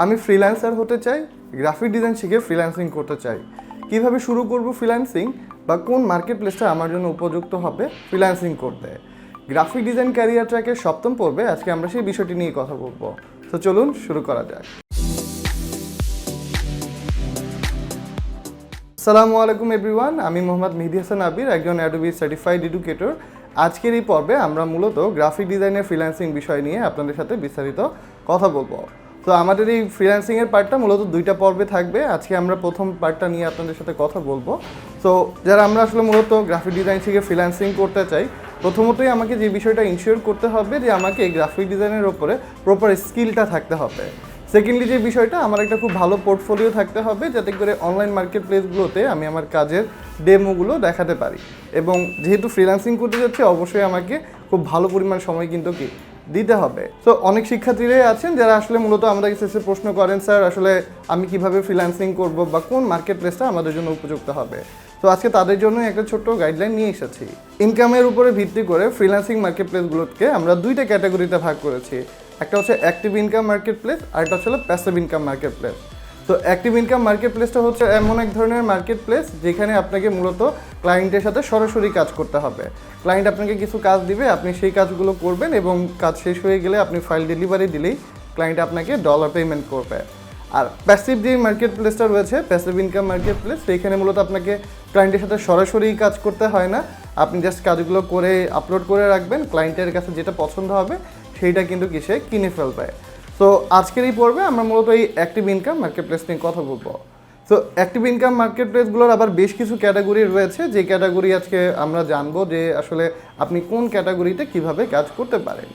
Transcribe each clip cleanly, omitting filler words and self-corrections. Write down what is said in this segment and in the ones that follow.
আমি ফ্রিল্যান্সার হতে চাই, গ্রাফিক ডিজাইন শিখে ফ্রিল্যান্সিং করতে চাই। কিভাবে শুরু করব ফ্রিল্যান্সিং, বা কোন মার্কেট প্লেসটা আমার জন্য উপযুক্ত হবে ফ্রিল্যান্সিং করতে? গ্রাফিক ডিজাইন ক্যারিয়ার ট্র্যাকের 7ম পর্বে আজকে আমরা সেই বিষয়টি নিয়ে কথা বলবো। তো চলুন শুরু করা যাক। আসসালামু আলাইকুম এভরিওয়ান, আমি মোহাম্মদ মেহেদি হাসান আবির, একজন অ্যাডোবি সার্টিফাইড এডুকেটর। আজকের এই পর্বে আমরা মূলত গ্রাফিক ডিজাইনের ফ্রিল্যান্সিং বিষয় নিয়ে আপনাদের সাথে বিস্তারিত কথা বলবো। তো আমাদের এই ফ্রিল্যান্সিংয়ের পার্টটা মূলত 2টা পর্বে থাকবে। আজকে আমরা প্রথম পার্টটা নিয়ে আপনাদের সাথে কথা বলবো। তো যারা আমরা আসলে মূলত গ্রাফিক ডিজাইন শিখে ফ্রিল্যান্সিং করতে চাই, প্রথমতই আমাকে যে বিষয়টা ইনশিওর করতে হবে যে আমাকে গ্রাফিক ডিজাইনের ওপরে প্রপার স্কিলটা থাকতে হবে। সেকেন্ডলি যে বিষয়টা, আমার একটা খুব ভালো পোর্টফোলিও থাকতে হবে, যাতে করে অনলাইন মার্কেট প্লেসগুলোতে আমি আমার কাজের ডেমোগুলো দেখাতে পারি। এবং যেহেতু ফ্রিল্যান্সিং করতে যাচ্ছি, অবশ্যই আমাকে খুব ভালো পরিমাণ সময় কিন্তু দিতে হবে। তো অনেক শিক্ষার্থীরাই আছেন যারা আসলে মূলত আমাদের কাছে প্রশ্ন করেন, স্যার আসলে আমি কিভাবে ফ্রিল্যান্সিং করব বা কোন মার্কেট প্লেসটা আমাদের জন্য উপযুক্ত হবে। তো আজকে তাদের জন্য একটা ছোট্ট গাইডলাইন নিয়ে এসেছি। ইনকামের উপরে ভিত্তি করে ফ্রিল্যান্সিং মার্কেট প্লেসগুলোকে আমরা 2টা ক্যাটাগরিতে ভাগ করেছি। একটা হচ্ছে অ্যাক্টিভ ইনকাম মার্কেট প্লেস, আর একটা হচ্ছে প্যাসিভ ইনকাম মার্কেট প্লেস। তো অ্যাক্টিভ ইনকাম মার্কেট প্লেসটা হচ্ছে এমন এক ধরনের মার্কেট প্লেস যেখানে আপনাকে মূলত ক্লায়েন্টের সাথে সরাসরি কাজ করতে হবে। ক্লায়েন্ট আপনাকে কিছু কাজ দিবে, আপনি সেই কাজগুলো করবেন এবং কাজ শেষ হয়ে গেলে আপনি ফাইল ডেলিভারি দিলেই ক্লায়েন্ট আপনাকে ডলার পেমেন্ট করবে। আর প্যাসিভ যে মার্কেট প্লেসটা রয়েছে, প্যাসিভ ইনকাম মার্কেট প্লেস, সেইখানে মূলত আপনাকে ক্লায়েন্টের সাথে সরাসরি কাজ করতে হয় না। আপনি জাস্ট কাজগুলো করে আপলোড করে রাখবেন, ক্লায়েন্টের কাছে যেটা পছন্দ হবে সেইটা কিন্তু সে কিনে ফেলবে। তো আজকের এই পর্বে আমরা মূলত এই অ্যাক্টিভ ইনকাম মার্কেট প্লেস নিয়ে কথা বলবো। তো অ্যাক্টিভ ইনকাম মার্কেট প্লেসগুলোর আবার বেশ কিছু ক্যাটাগরি রয়েছে, যে ক্যাটাগরি আজকে আমরা জানবো যে আসলে আপনি কোন ক্যাটাগরিতে কিভাবে কাজ করতে পারেন।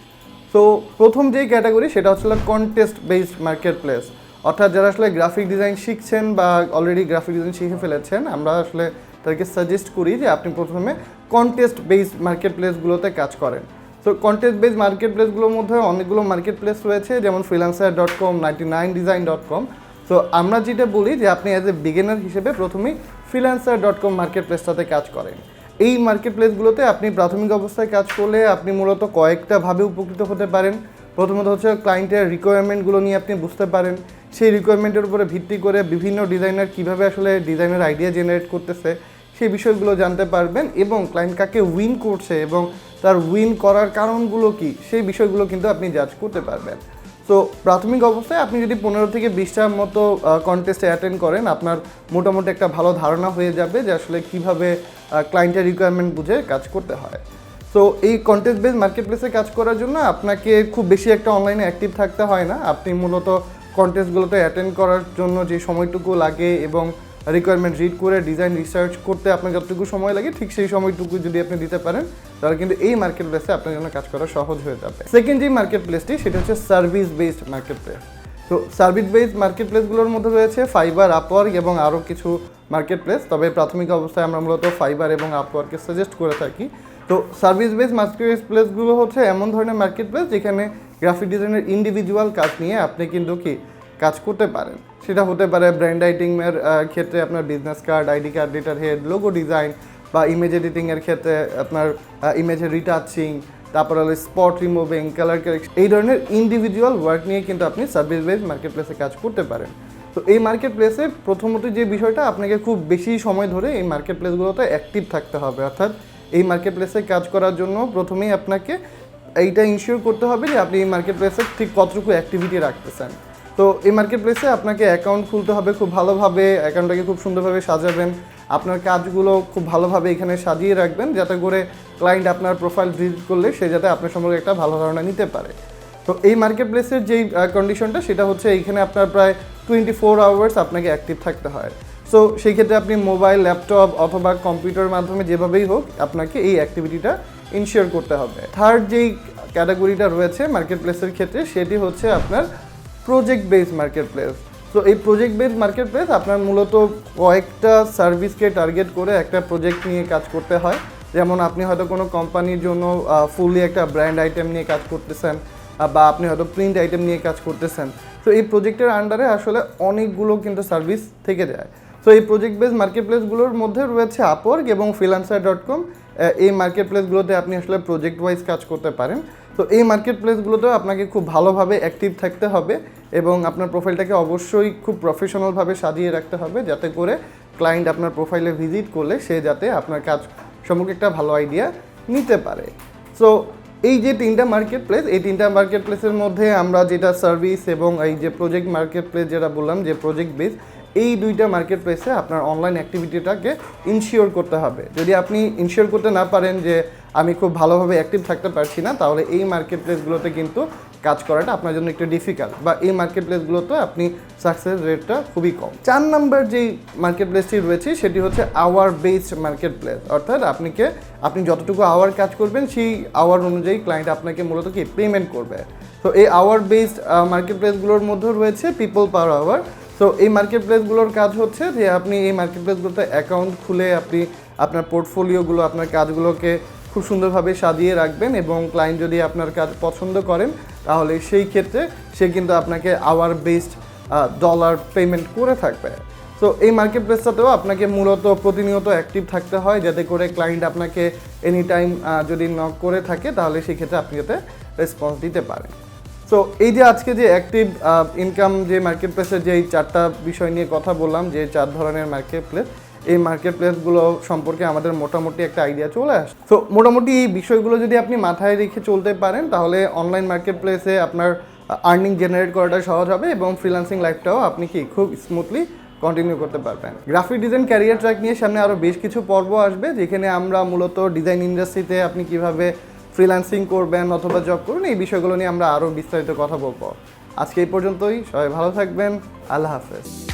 তো প্রথম যেই ক্যাটাগরি, সেটা হচ্ছে কন্টেস্ট বেসড মার্কেট প্লেস। অর্থাৎ যারা আসলে গ্রাফিক ডিজাইন শিখছেন বা অলরেডি গ্রাফিক ডিজাইন শিখে ফেলেছেন, আমরা আসলে তাদেরকে সাজেস্ট করি যে আপনি প্রথমে কন্টেস্ট বেসড মার্কেট প্লেসগুলোতে কাজ করেন। তো কন্টেস্ট বেসড মার্কেট প্লেসগুলোর মধ্যে অনেকগুলো মার্কেট প্লেস রয়েছে, যেমন freelancer.com, 99design.com। তো আমরা যেটা বলি যে আপনি অ্যাজ এ বিগিনার হিসেবে প্রথমেই freelancer.com মার্কেট প্লেসটাতে কাজ করেন। এই মার্কেট প্লেসগুলোতে আপনি প্রাথমিক অবস্থায় কাজ করলে আপনি মূলত কয়েকটাভাবে উপকৃত হতে পারেন। প্রথমত হচ্ছে ক্লায়েন্টের রিকোয়ারমেন্টগুলো নিয়ে আপনি বুঝতে পারেন, সেই রিকোয়ারমেন্টের উপরে ভিত্তি করে বিভিন্ন ডিজাইনার কীভাবে আসলে ডিজাইনের আইডিয়া জেনারেট করতেছে সেই বিষয়গুলো জানতে পারবেন, এবং ক্লায়েন্ট কাকে উইন করছে এবং তার উইন করার কারণগুলো কী সেই বিষয়গুলো কিন্তু আপনি জাজ করতে পারবেন। তো প্রাথমিক অবস্থায় আপনি যদি 15 থেকে 20টার মতো কন্টেস্টে অ্যাটেন্ড করেন, আপনার মোটামুটি একটা ভালো ধারণা হয়ে যাবে যে আসলে কীভাবে ক্লায়েন্টের রিকোয়ারমেন্ট বুঝে কাজ করতে হয়। তো এই কন্টেস্ট বেস মার্কেট প্লেসে কাজ করার জন্য আপনাকে খুব বেশি একটা অনলাইনে অ্যাক্টিভ থাকতে হয় না। আপনি মূলত কন্টেস্টগুলোতে অ্যাটেন্ড করার জন্য যে সময়টুকু লাগে এবং রিকোয়ারমেন্ট রিড করে ডিজাইন রিসার্চ করতে আপনার যতটুকু সময় লাগে, ঠিক সেই সময়টুকু যদি আপনি দিতে পারেন, তাহলে কিন্তু এই মার্কেট প্লেসে আপনার জন্য কাজ করা সহজ হয়ে যাবে। সেকেন্ড যে মার্কেট প্লেসটি, সেটা হচ্ছে সার্ভিস বেসড মার্কেট প্লেস। তো সার্ভিস বেসড মার্কেট প্লেসগুলোর মধ্যে রয়েছে ফাইবার, আপওয়ার্ক এবং আরও কিছু মার্কেট প্লেস। তবে প্রাথমিক অবস্থায় আমরা মূলত ফাইবার এবং আপওয়ার্ককে সাজেস্ট করে থাকি। তো সার্ভিস বেসড মার্কেট প্লেসগুলো হচ্ছে এমন ধরনের মার্কেট প্লেস যেখানে গ্রাফিক ডিজাইনের ইন্ডিভিজুয়াল কাজ নিয়ে আপনি কিন্তু কাজ করতে পারেন। সেটা হতে পারে ব্র্যান্ড রাইটিংয়ের ক্ষেত্রে আপনার business card, ID card, letter head, logo design, বা ইমেজ এডিটিংয়ের ক্ষেত্রে আপনার ইমেজের রিটাচিং, তারপর হলো স্পট রিমুভিং, কালার কারেকশন, এই ধরনের ইন্ডিভিজুয়াল ওয়ার্ক নিয়ে কিন্তু আপনি সার্ভিস বেসড মার্কেট প্লেসে কাজ করতে পারেন। তো এই মার্কেট প্লেসে প্রথমত যে বিষয়টা, আপনাকে খুব বেশি সময় ধরে এই মার্কেট প্লেসগুলোতে অ্যাক্টিভ থাকতে হবে। অর্থাৎ এই মার্কেট প্লেসে কাজ করার জন্য প্রথমেই আপনাকে এইটা ইনশিওর করতে হবে যে আপনি এই মার্কেট প্লেসে ঠিক কতটুকু অ্যাক্টিভিটি রাখতেছেন। তো এই মার্কেট প্লেসে আপনাকে অ্যাকাউন্ট খুলতে হবে খুব ভালোভাবে, অ্যাকাউন্টটাকে খুব সুন্দরভাবে সাজাবেন, আপনার কাজগুলো খুব ভালোভাবে এখানে সাজিয়ে রাখবেন, যাতে করে ক্লায়েন্ট আপনার প্রোফাইল ভিজিট করলে সে যাতে আপনার সম্পর্কে একটা ভালো ধারণা নিতে পারে। তো এই মার্কেট প্লেসের যেই কন্ডিশনটা, সেটা হচ্ছে এইখানে আপনার প্রায় 24 আওয়ার্স আপনাকে অ্যাক্টিভ থাকতে হয়। সো সেই ক্ষেত্রে আপনি মোবাইল, ল্যাপটপ অথবা কম্পিউটারের মাধ্যমে যেভাবেই হোক আপনাকে এই অ্যাক্টিভিটিটা ইনশিওর করতে হবে। থার্ড যেই ক্যাটাগরিটা রয়েছে মার্কেট প্লেসের ক্ষেত্রে, সেটি হচ্ছে আপনার প্রজেক্ট বেসড মার্কেট প্লেস। তো এই প্রজেক্ট বেসড মার্কেট প্লেস আপনার মূলত কয়েকটা সার্ভিসকে টার্গেট করে একটা প্রজেক্ট নিয়ে কাজ করতে হয়। যেমন আপনি হয়তো কোনো কোম্পানির জন্য ফুললি একটা ব্র্যান্ড আইটেম নিয়ে কাজ করতেছেন, বা আপনি হয়তো প্রিন্ট আইটেম নিয়ে কাজ করতেছেন। তো এই প্রজেক্টের আন্ডারে আসলে অনেকগুলো কিন্তু সার্ভিস থেকে যায়। তো এই প্রজেক্ট বেসড মার্কেট প্লেসগুলোর মধ্যে রয়েছে আপওয়ার্ক এবং freelancer.com। এই মার্কেট প্লেসগুলোতে আপনি আসলে প্রজেক্ট ওয়াইজ কাজ করতে পারেন। তো এই মার্কেট প্লেসগুলোতেও আপনাকে খুব ভালোভাবে অ্যাক্টিভ থাকতে হবে এবং আপনার প্রোফাইলটাকে অবশ্যই খুব প্রফেশনালভাবে সাজিয়ে রাখতে হবে, যাতে করে ক্লায়েন্ট আপনার প্রোফাইলে ভিজিট করলে সে যাতে আপনার কাজ সম্পর্কে একটা ভালো আইডিয়া নিতে পারে। সো এই যে তিনটা মার্কেট প্লেস, এই তিনটা মার্কেট প্লেসের মধ্যে আমরা যেটা সার্ভিস এবং এই যে প্রজেক্ট মার্কেট প্লেস যেটা বললাম যে প্রজেক্ট বেস, এই দুইটা মার্কেট প্লেসে আপনার অনলাইন অ্যাক্টিভিটিটাকে ইনশিওর করতে হবে। যদি আপনি ইনশিওর করতে না পারেন যে আমি খুব ভালোভাবে অ্যাক্টিভ থাকতে পারছি না, তাহলে এই মার্কেট প্লেসগুলোতে কিন্তু কাজ করাটা আপনার জন্য একটু ডিফিকাল্ট, বা এই মার্কেট প্লেসগুলোতে আপনি সাকসেস রেটটা খুবই কম। 4 নাম্বার যেই মার্কেট প্লেসটি রয়েছে সেটি হচ্ছে আওয়ার বেসড মার্কেট প্লেস, অর্থাৎ আপনি যতটুকু আওয়ার কাজ করবেন সেই আওয়ার অনুযায়ী ক্লায়েন্ট আপনাকে মূলত কি পেমেন্ট করবে। তো এই আওয়ার বেসড মার্কেট প্লেসগুলোর মধ্যে রয়েছে পিপল পার আওয়ার। তো এই মার্কেট প্লেসগুলোর কাজ হচ্ছে যে আপনি এই মার্কেট প্লেসগুলোতে অ্যাকাউন্ট খুলে আপনি আপনার পোর্টফোলিওগুলো, আপনার কাজগুলোকে খুব সুন্দরভাবে সাজিয়ে রাখবেন, এবং ক্লায়েন্ট যদি আপনার কাজ পছন্দ করেন তাহলে সেই ক্ষেত্রে সে কিন্তু আপনাকে আওয়ার বেসড ডলার পেমেন্ট করে থাকবে। তো এই মার্কেট প্লেসটাতেও আপনাকে মূলত প্রতিনিয়ত অ্যাক্টিভ থাকতে হয়, যাতে করে ক্লায়েন্ট আপনাকে এনি টাইম যদি নক করে থাকে তাহলে সেই ক্ষেত্রে আপনি যাতে রেসপন্স দিতে পারেন। সো এই যে আজকে যে অ্যাক্টিভ ইনকাম যে মার্কেট প্লেসের যে এই 4টা বিষয় নিয়ে কথা বললাম, যে 4 ধরনের মার্কেট প্লেস, এই মার্কেট প্লেসগুলো সম্পর্কে আমাদের মোটামুটি একটা আইডিয়া চলে আসে। তো মোটামুটি এই বিষয়গুলো যদি আপনি মাথায় রেখে চলতে পারেন তাহলে অনলাইন মার্কেট প্লেসে আপনার আর্নিং জেনারেট করাটা সহজ হবে, এবং ফ্রিল্যান্সিং লাইফটাও আপনি কি খুব স্মুথলি কন্টিনিউ করতে পারবেন। গ্রাফিক ডিজাইন ক্যারিয়ার ট্র্যাক নিয়ে সামনে আরও বেশ কিছু পর্ব আসবে, যেখানে আমরা মূলত ডিজাইন ইন্ডাস্ট্রিতে আপনি কিভাবে ফ্রিল্যান্সিং করবেন অথবা জব করুন, এই বিষয়গুলো নিয়ে আমরা আরও বিস্তারিত কথা বলবো। আজকে এই পর্যন্তই, সবাই ভালো থাকবেন, আল্লাহ হাফেজ।